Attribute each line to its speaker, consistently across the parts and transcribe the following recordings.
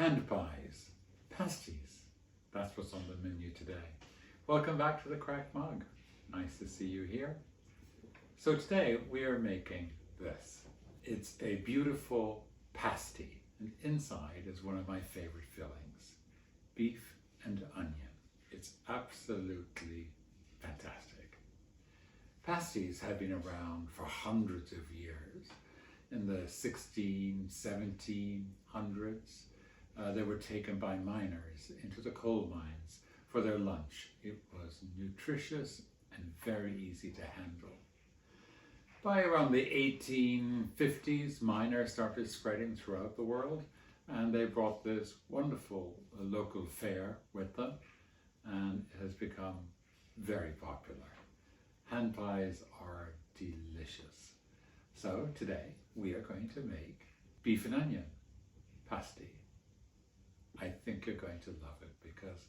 Speaker 1: hand pies, pasties. That's what's on the menu today. Welcome back to the Cracked Mug. Nice to see you here. So today we are making this. It's a beautiful pasty, and inside is one of my favorite fillings, beef and onion. It's absolutely fantastic. Pasties have been around for hundreds of years. In the 1700s, they were taken by miners into the coal mines for their lunch. It was nutritious and very easy to handle. By around the 1850s, miners started spreading throughout the world, and they brought this wonderful local fare with them, and it has become very popular. Hand pies are delicious. So today we are going to make beef and onion pasty. I think you're going to love it because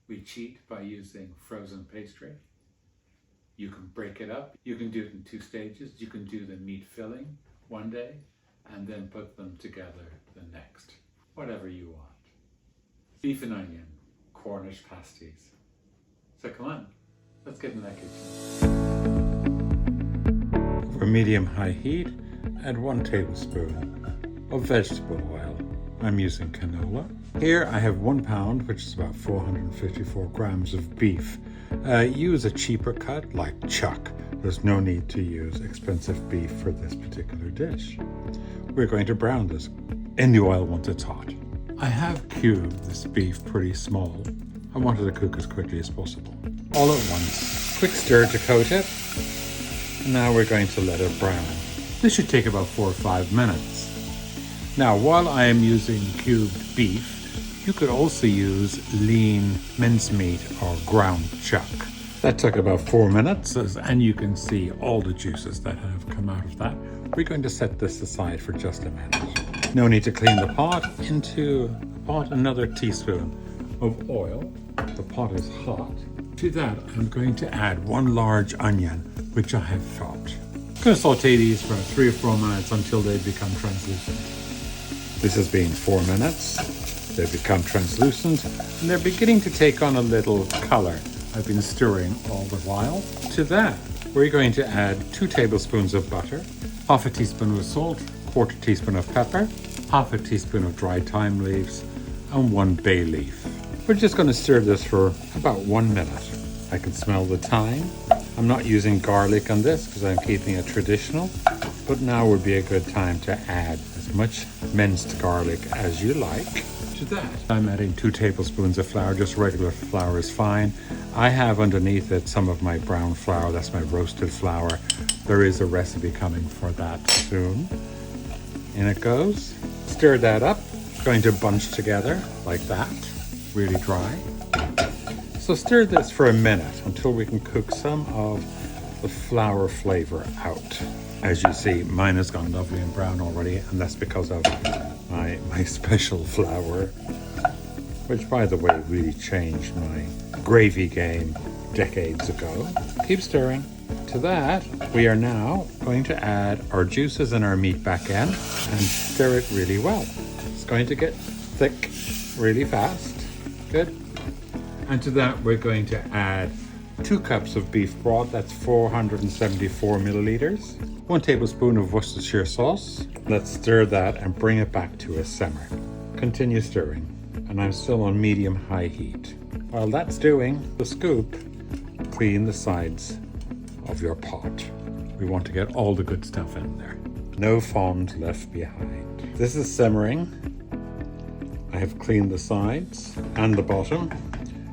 Speaker 1: we cheat by using frozen pastry. You can break it up. You can do it in 2 stages. You can do the meat filling one day and then put them together the next. Whatever you want. Beef and onion, Cornish pasties. So come on, let's get in that kitchen. For medium-high heat, add 1 tablespoon of vegetable oil. I'm using canola. Here I have 1 pound, which is about 454 grams of beef. Use a cheaper cut like chuck. There's no need to use expensive beef for this particular dish. We're going to brown this in the oil once it's hot. I have cubed this beef pretty small. I wanted to cook as quickly as possible. All at once. Quick stir to coat it. And now we're going to let it brown. This should take about 4 or 5 minutes. Now, while I am using cubed beef, you could also use lean mincemeat or ground chuck. That took about 4 minutes, and you can see all the juices that have come out of that. We're going to set this aside for just a minute. No need to clean the pot. Into the pot, another teaspoon of oil. The pot is hot. To that, I'm going to add 1 large onion, which I have chopped. I'm going to saute these for 3 or 4 minutes until they become translucent. This has been 4 minutes. They've become translucent and they're beginning to take on a little color. I've been stirring all the while. To that, we're going to add 2 tablespoons of butter, half a teaspoon of salt, 1/4 teaspoon of pepper, half a teaspoon of dried thyme leaves, and 1 bay leaf. We're just going to stir this for about 1 minute. I can smell the thyme. I'm not using garlic on this because I'm keeping it traditional, but now would be a good time to add as much minced garlic as you like. To that, I'm adding 2 tablespoons of flour. Just regular flour is fine. I have underneath it some of my brown flour. That's my roasted flour. There is a recipe coming for that soon. In it goes. Stir that up. It's going to bunch together like that. Really dry. So stir this for a minute until we can cook some of the flour flavor out. As you see, mine has gone lovely and brown already, and that's because of my special flour, which by the way really changed my gravy game decades ago. Keep stirring. To that, we are now going to add our juices and our meat back in and stir it really well. It's going to get thick really fast. Good. And to that, we're going to add 2 cups of beef broth. That's 474 milliliters. 1 tablespoon of Worcestershire sauce. Let's stir that and bring it back to a simmer. Continue stirring, and I'm still on medium-high heat. While that's doing, the scoop, clean the sides of your pot. We want to get all the good stuff in there. No fond left behind. This is simmering. I have cleaned the sides and the bottom.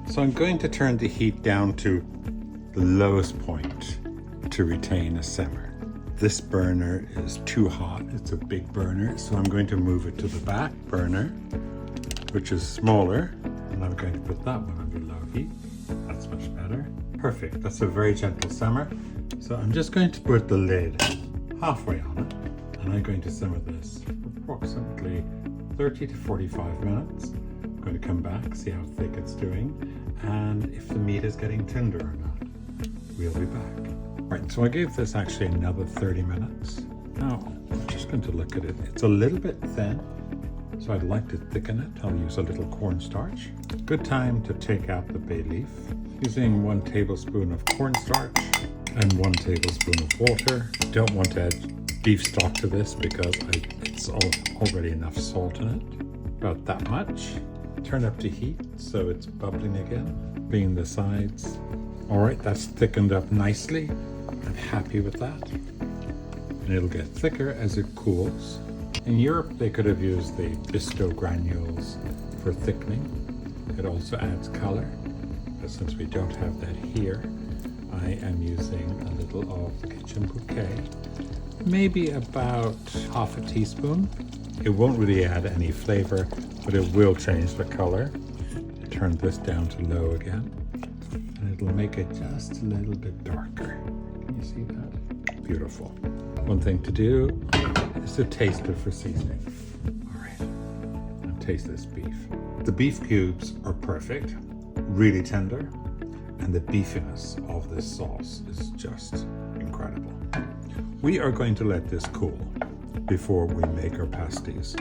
Speaker 1: So I'm going to turn the heat down to the lowest point to retain a simmer. This burner is too hot. It's a big burner, so I'm going to move it to the back burner, which is smaller, and I'm going to put that one under low heat. That's much better. Perfect. That's a very gentle simmer. So I'm just going to put the lid halfway on it, and I'm going to simmer this for approximately 30 to 45 minutes. I'm going to come back, see how thick it's doing, and if the meat is getting tender or not. We'll be back. Right, so I gave this actually another 30 minutes. Now, I'm just going to look at it. It's a little bit thin. So I'd like to thicken it. I'll use a little cornstarch. Good time to take out the bay leaf. Using 1 tablespoon of cornstarch and 1 tablespoon of water. Don't want to add beef stock to this because it's already enough salt in it. About that much. Turn up to heat so it's bubbling again. Clean the sides. All right, that's thickened up nicely. I'm happy with that. And it'll get thicker as it cools. In Europe, they could have used the Bisto granules for thickening. It also adds color. But since we don't have that here, I am using a little of the kitchen bouquet. Maybe about half a teaspoon. It won't really add any flavor, but it will change the color. Turn this down to low again, and it'll make it just a little bit darker. Can you see that? Beautiful. One thing to do is to taste it for seasoning. All right, now taste this beef. The beef cubes are perfect, really tender, and the beefiness of this sauce is just incredible. We are going to let this cool before we make our pasties.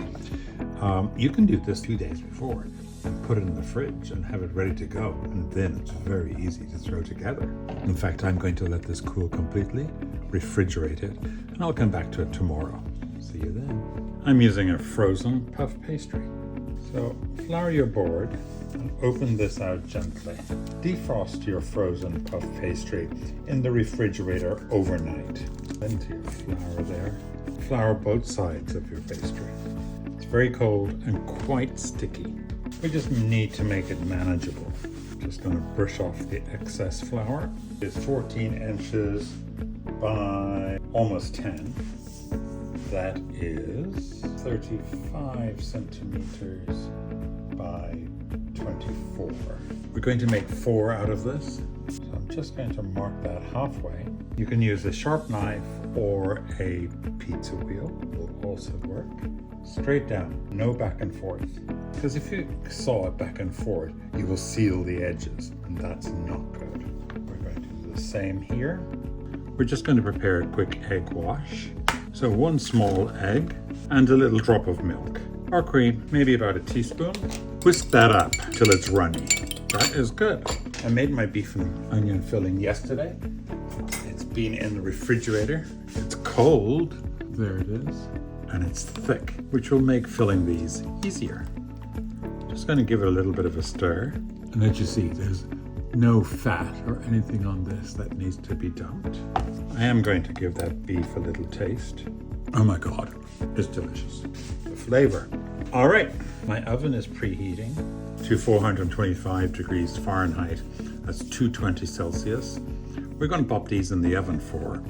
Speaker 1: You can do this 2 days before and put it in the fridge and have it ready to go, and then it's very easy to throw together. In fact, I'm going to let this cool completely, refrigerate it, and I'll come back to it tomorrow. See you then. I'm using a frozen puff pastry. So flour your board and open this out gently. Defrost your frozen puff pastry in the refrigerator overnight. Into your flour there. Flour both sides of your pastry. It's very cold and quite sticky. We just need to make it manageable. Just going to brush off the excess flour. It's 14 inches by almost 10. That is 35 centimeters by 24. We're going to make 4 out of this. So I'm just going to mark that halfway. You can use a sharp knife or a pizza wheel. It will also work. Straight down, no back and forth. Because if you saw it back and forth, you will seal the edges, and that's not good. We're going to do the same here. We're just going to prepare a quick egg wash. So 1 small egg and a little drop of milk or cream, maybe about a teaspoon. Whisk that up till it's runny. That is good. I made my beef and onion filling yesterday. It's been in the refrigerator. It's cold. There it is. And it's thick, which will make filling these easier. Just going to give it a little bit of a stir. And as you see, there's no fat or anything on this that needs to be dumped. I am going to give that beef a little taste. Oh my God, it's delicious. The flavor. All right, my oven is preheating to 425 degrees Fahrenheit. That's 220 Celsius. We're going to pop these in the oven for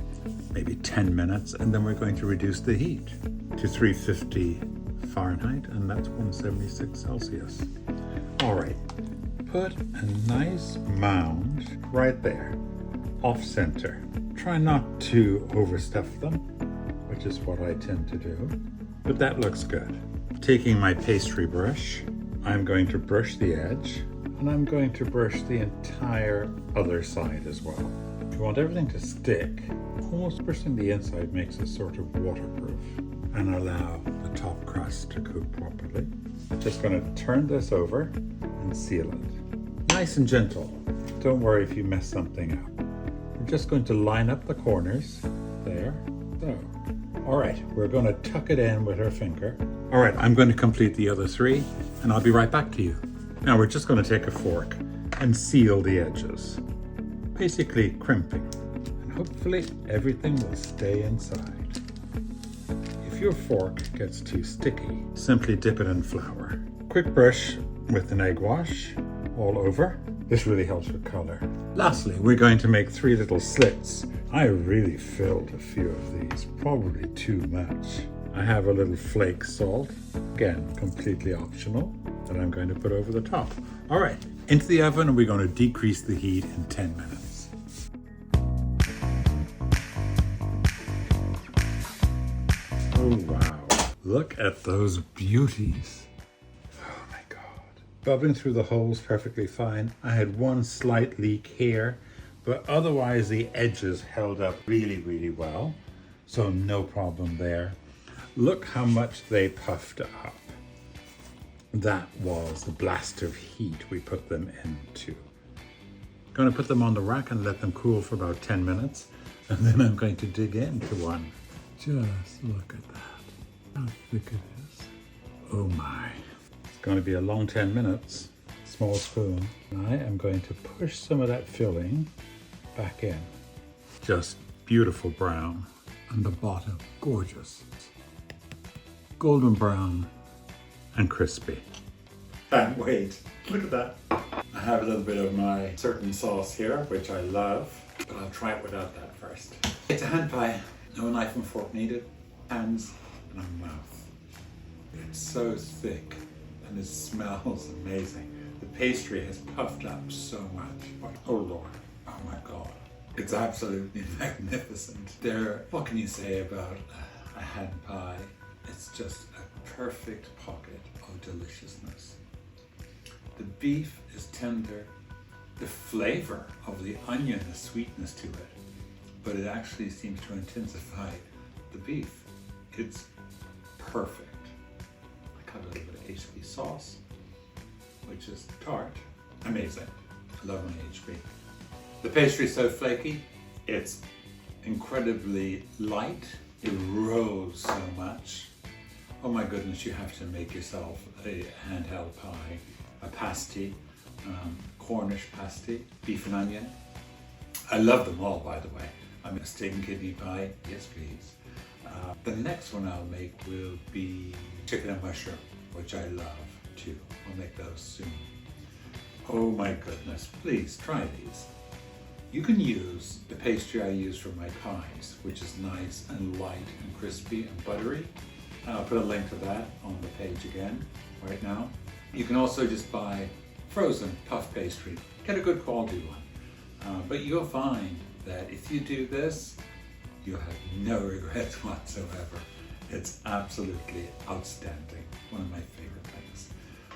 Speaker 1: maybe 10 minutes, and then we're going to reduce the heat to 350 Fahrenheit, and that's 176 Celsius. All right, put a nice mound right there, off center. Try not to overstuff them, which is what I tend to do, but that looks good. Taking my pastry brush, I'm going to brush the edge, and I'm going to brush the entire other side as well. If you want everything to stick, almost brushing the inside makes it sort of waterproof and allow the top crust to cook properly. Just going to turn this over and seal it. Nice and gentle. Don't worry if you mess something up. We're just going to line up the corners there. So, all right, we're going to tuck it in with our finger. All right, I'm going to complete the other 3 and I'll be right back to you. Now we're just going to take a fork and seal the edges, basically crimping, and hopefully everything will stay inside. If your fork gets too sticky, simply dip it in flour. Quick brush with an egg wash all over. This really helps with color. Lastly, we're going to make 3 little slits. I really filled a few of these, probably too much. I have a little flake salt, again, completely optional, that I'm going to put over the top. All right, into the oven, and we're going to decrease the heat in 10 minutes. Oh, wow. Look at those beauties. Oh my God. Bubbling through the holes perfectly fine. I had 1 slight leak here, but otherwise the edges held up really, really well. So no problem there. Look how much they puffed up. That was the blast of heat we put them into. Going to put them on the rack and let them cool for about 10 minutes. And then I'm going to dig into one. Just look at that. How thick it is. Oh my. It's going to be a long 10 minutes. Small spoon. I am going to push some of that filling back in. Just beautiful brown. And the bottom, gorgeous. Golden brown and crispy. Can't wait. Look at that. I have a little bit of my certain sauce here, which I love, but I'll try it without that first. It's a hand pie. No knife and fork needed. Hands and a mouth. It's so thick and it smells amazing. The pastry has puffed up so much. Oh Lord, oh my God. It's absolutely magnificent. What can you say about a hand pie? It's just a perfect pocket of deliciousness. The beef is tender. The flavor of the onion, the sweetness to it, but it actually seems to intensify the beef. It's perfect. I cut a little bit of HB sauce, which is tart. Amazing. I love my HB. The pastry is so flaky. It's incredibly light. It rolls so much. Oh my goodness, you have to make yourself a handheld pie, a pasty, Cornish pasty, beef and onion. I love them all, by the way. I'm a steak and kidney pie, yes please. The next one I'll make will be chicken and mushroom, which I love too. I'll make those soon. Oh my goodness, please try these. You can use the pastry I use for my pies, which is nice and light and crispy and buttery. I'll put a link to that on the page again right now. You can also just buy frozen puff pastry. Get a good quality one. But you'll find that if you do this, you'll have no regrets whatsoever. It's absolutely outstanding. One of my favorite things.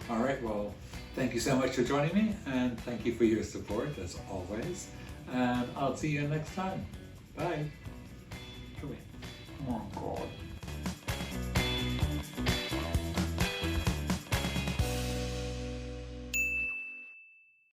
Speaker 1: All right, well, thank you so much for joining me, and thank you for your support as always. And I'll see you next time. Bye. Come here. Oh God.